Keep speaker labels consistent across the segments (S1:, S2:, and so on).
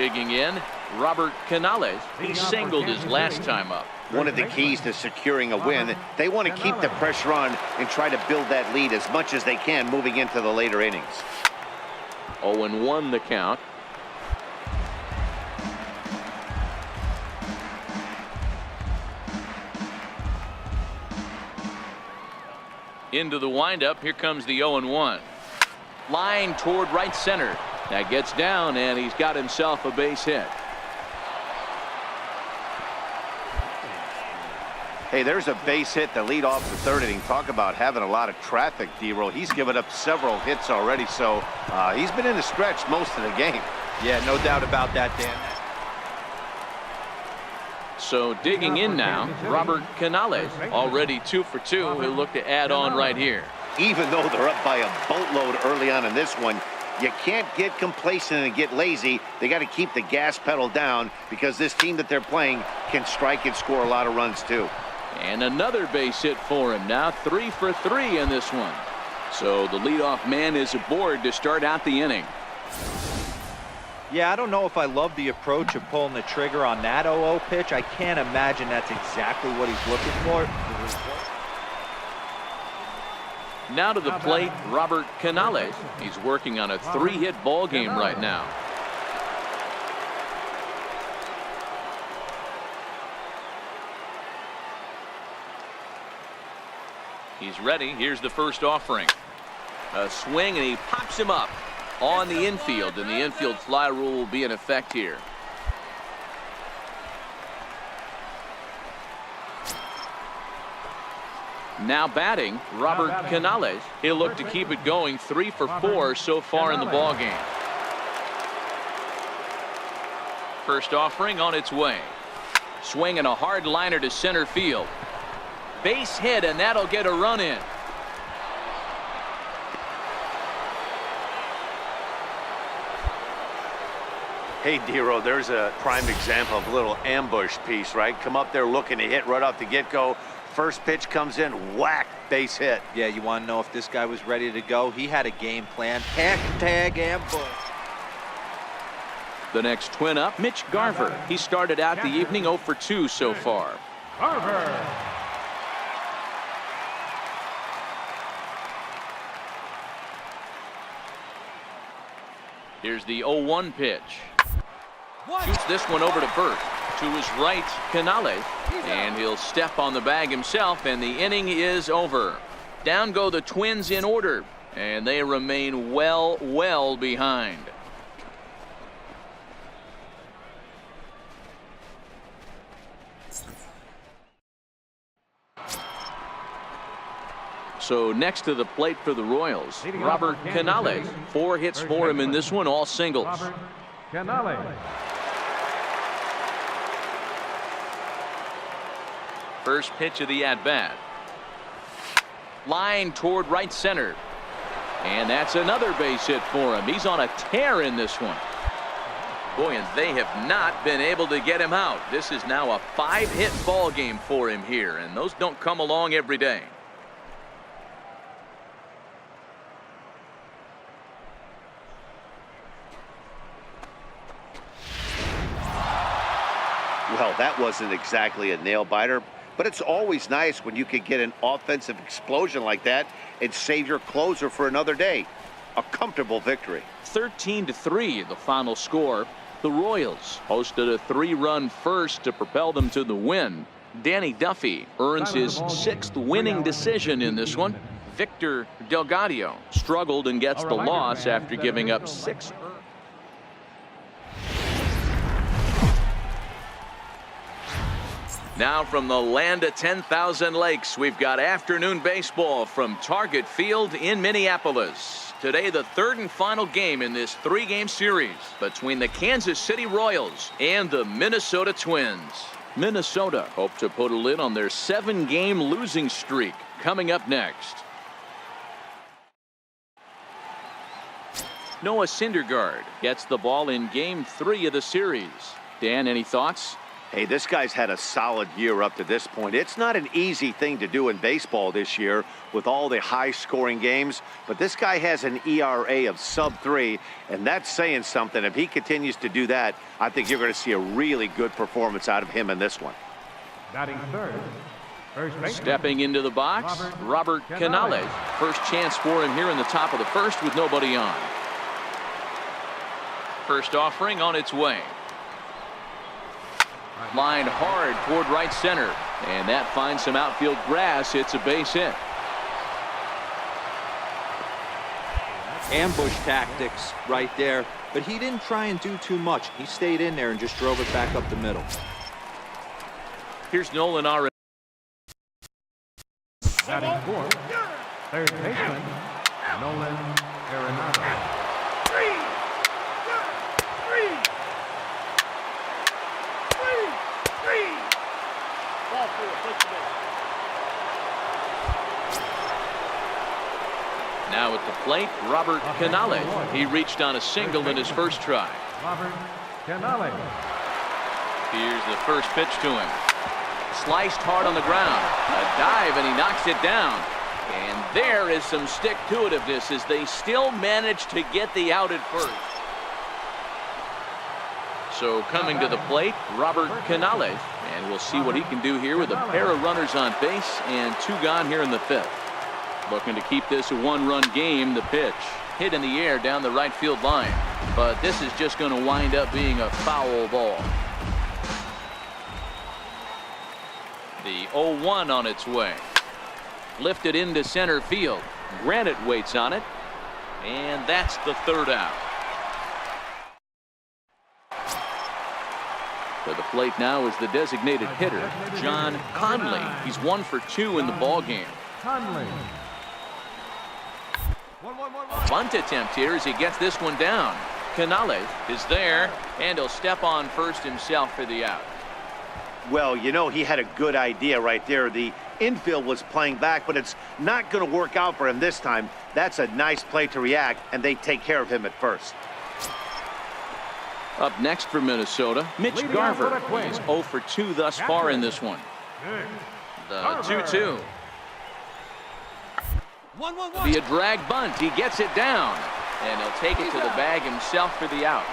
S1: Digging in, Robert Canales. He singled his last time up.
S2: One of the keys to securing a win, they want to keep the pressure on and try to build that lead as much as they can moving into the later innings.
S1: 0-1 the count. Into the windup. Here comes the 0-1. Line toward right center. That gets down, and he's got himself a base hit.
S2: Hey, there's a base hit to lead off the third inning. Talk about having a lot of traffic, D-Roll. He's given up several hits already, so he's been in the stretch most of the game.
S3: Yeah, no doubt about that, Dan.
S1: So digging in now, Robert Canales, already 2 for 2. He'll look to add on right here.
S2: Even though they're up by a boatload early on in this one, you can't get complacent and get lazy. They got to keep the gas pedal down because this team that they're playing can strike and score a lot of runs too.
S1: And another base hit for him. Now 3 for 3 in this one. So the leadoff man is aboard to start out the inning.
S3: Yeah, I don't know if I love the approach of pulling the trigger on that 0-0 pitch. I can't imagine that's exactly what he's looking for.
S1: Now to the plate, Robert Canales. He's working on a 3-hit ball game right now. He's ready. Here's the first offering. A swing, and he pops him up on the infield, and the infield fly rule will be in effect here. Now batting, Robert Canales. He'll look to keep it going. 3 for 4 so far in the ball game. First offering on its way. Swinging a hard liner to center field. Base hit, and that'll get a run in.
S2: Hey, D-Roll, there's a prime example of a little ambush piece, right? Come up there looking to hit right off the get-go. First pitch comes in, whack, base hit.
S3: Yeah, you want to know if this guy was ready to go? He had a game plan. Hashtag ambush.
S1: The next twin up, Mitch Garver. He started out the evening 0 for 2 so far.
S4: Garver.
S1: Here's the 0-1 pitch. Shoots this one over to first. To his right, Canales. And he'll step on the bag himself, and the inning is over. Down go the Twins in order, and they remain well behind. So next to the plate for the Royals, Robert Canales. 4 hits for him in this one, all singles.
S4: Robert Canales.
S1: First pitch of the at-bat. Line toward right center. And that's another base hit for him. He's on a tear in this one. Boy, and they have not been able to get him out. This is now a 5-hit ball game for him here, and those don't come along every day.
S2: Well, that wasn't exactly a nail-biter, but it's always nice when you can get an offensive explosion like that and save your closer for another day. A comfortable victory.
S1: 13-3, the final score. The Royals hosted a 3-run first to propel them to the win. Danny Duffy earns his 6th winning decision in this one. Victor Delgado struggled and gets the loss after giving up 6. Now from the land of 10,000 lakes, we've got afternoon baseball from Target Field in Minneapolis. Today, the 3rd and final game in this 3-game series between the Kansas City Royals and the Minnesota Twins. Minnesota hope to put a lid on their 7-game losing streak. Coming up next. Noah Syndergaard gets the ball in Game 3 of the series. Dan, any thoughts?
S2: Hey, this guy's had a solid year up to this point. It's not an easy thing to do in baseball this year with all the high-scoring games, but this guy has an ERA of sub-3, and that's saying something. If he continues to do that, I think you're going to see a really good performance out of him in this one.
S4: Batting third, first baseman.
S1: Stepping into the box, Robert Canales. First chance for him here in the top of the first with nobody on. First offering on its way. Lined hard toward right center, and that finds some outfield grass. It's a base hit.
S3: Ambush tactics right there, but he didn't try and do too much. He stayed in there and just drove it back up the middle.
S1: Here's Nolan Arenado.
S4: Batting fourth, third baseman, Nolan Arenado.
S1: Now at the plate, Robert Canales. He reached on a single in his first try.
S4: Robert Canales.
S1: Here's the first pitch to him. Sliced hard on the ground. A dive, and he knocks it down. And there is some stick-to-itiveness as they still manage to get the out at first. So coming to the plate, Robert Canales. And we'll see what he can do here with a pair of runners on base and 2 gone here in the 5th. Looking to keep this a 1-run game. The pitch hit in the air down the right field line. But this is just going to wind up being a foul ball. The 0-1 on its way. Lifted into center field. Granite waits on it. And that's the 3rd out. To the plate now is the designated hitter, John Conley. He's 1 for 2 in the ball game.
S4: Conley.
S1: A bunt attempt here as he gets this one down. Canales is there, and he'll step on first himself for the out.
S2: Well, you know, he had a good idea right there. The infield was playing back, but it's not going to work out for him this time. That's a nice play to react, and they take care of him at first.
S1: Up next for Minnesota, Mitch Garver. He's 0 for 2 thus far in this one. The 2-2. Be a drag bunt. He gets it down, and he'll take it to the bag himself for the out.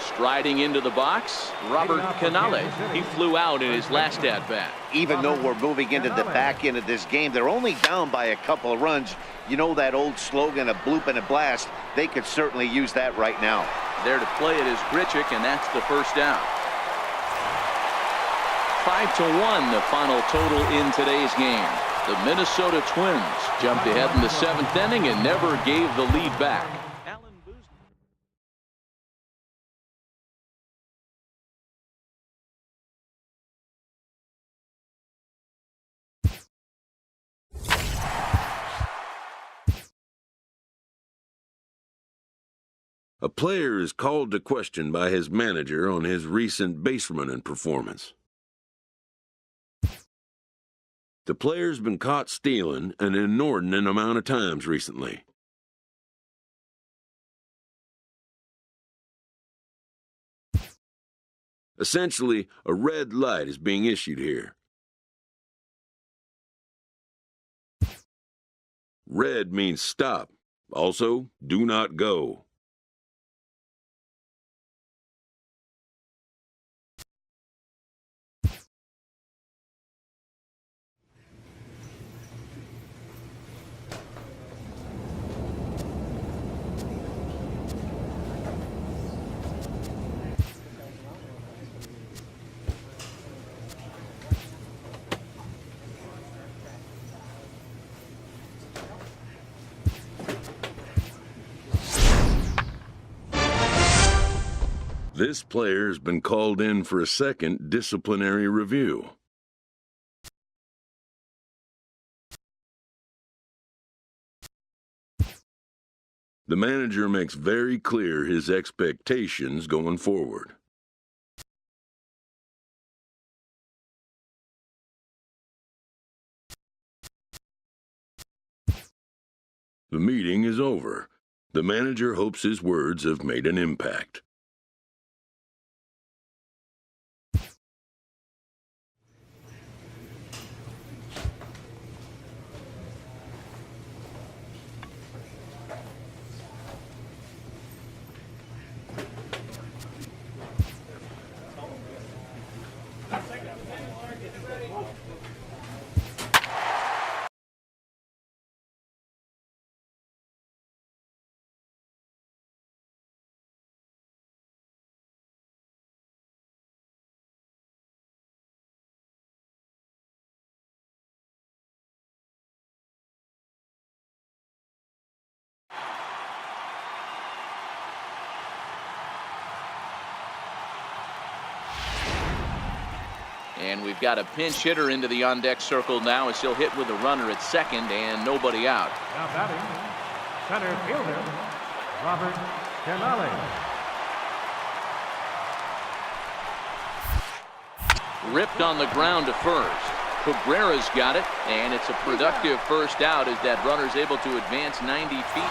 S1: Striding into the box, Robert Canales. He flew out in his last at-bat.
S2: Even though we're moving into the back end of this game, they're only down by a couple of runs. You know that old slogan, a bloop and a blast. They could certainly use that right now.
S1: There to play it is Grichuk, and that's the first out. 5-1 the final total in today's game. The Minnesota Twins jumped ahead in the 7th inning and never gave the lead back.
S5: A player is called to question by his manager on his recent base running performance. The player's been caught stealing an inordinate amount of times recently. Essentially, a red light is being issued here. Red means stop. Also, do not go. This player's been called in for a second disciplinary review. The manager makes very clear his expectations going forward. The meeting is over. The manager hopes his words have made an impact.
S1: And we've got a pinch hitter into the on-deck circle now as he'll hit with a runner at second and nobody out.
S4: Now batting, center fielder, Robert Canale.
S1: Ripped on the ground to first. Cabrera's got it, and it's a productive first out as that runner's able to advance 90 feet.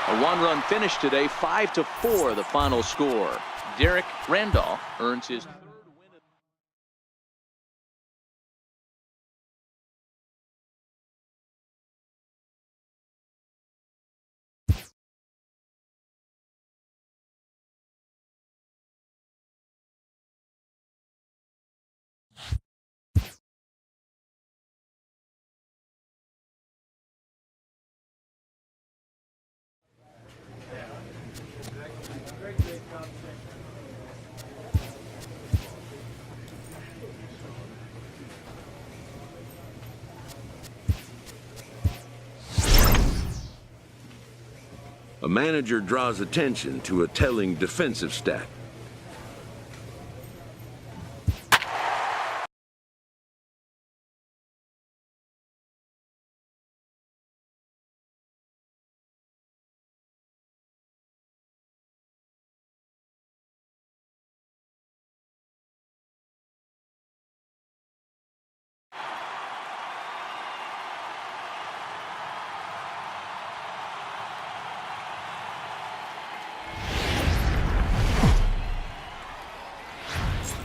S1: A one-run finish today, 5-4 the final score. Derek Randolph earns his third win.
S5: A manager draws attention to a telling defensive stat.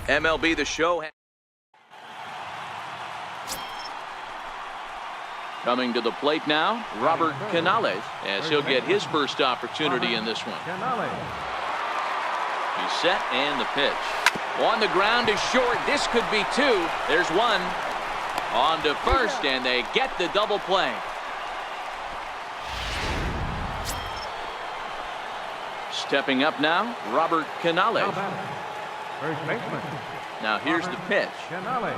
S1: MLB The Show. Coming to the plate now, Robert Canales, as he'll get his first opportunity in this one.
S4: Canale.
S1: He's set and the pitch. On the ground is short. This could be two. There's one. On to first, and they get the double play. Stepping up now, Robert Canales.
S4: First baseman.
S1: Now here's the pitch.
S4: Canale.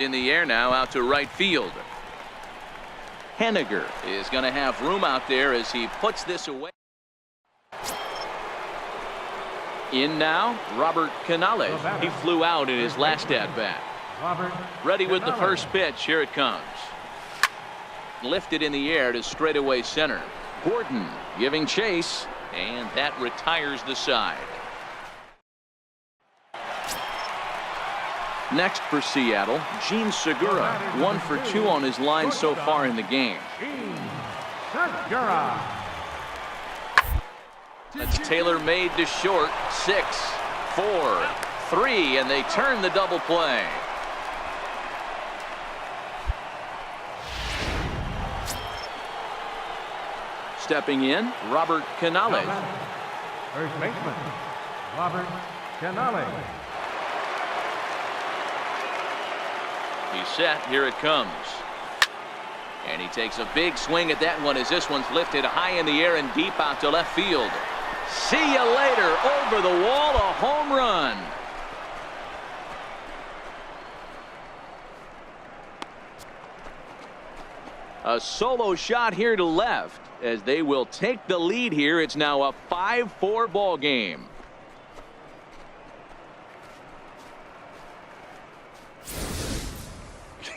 S1: In the air now, out to right field. Henniger is going to have room out there as he puts this away. In now, Robert Canales. He flew out in his last at-bat.
S4: Robert.
S1: Ready with the
S4: Canale.
S1: first pitch. Here it comes. Lifted in the air to straightaway center. Gordon giving chase, and that retires the side. Next for Seattle, Gene Segura, 1 for 2 on his line so far in the game.
S4: Gene Segura.
S1: That's tailor-made to short. 6, 4, 3, and they turn the double play. Stepping in, Robert Canales.
S4: First baseman. Robert Canale.
S1: He's set. Here it comes. And he takes a big swing at that one as this one's lifted high in the air and deep out to left field. See you later. Over the wall, a home run. A solo shot here to left as they will take the lead here. It's now a 5-4 ball game.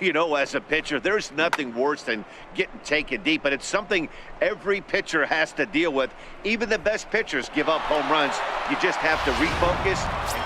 S2: You know, as a pitcher, there's nothing worse than getting taken deep, but it's something every pitcher has to deal with. Even the best pitchers give up home runs. You just have to refocus and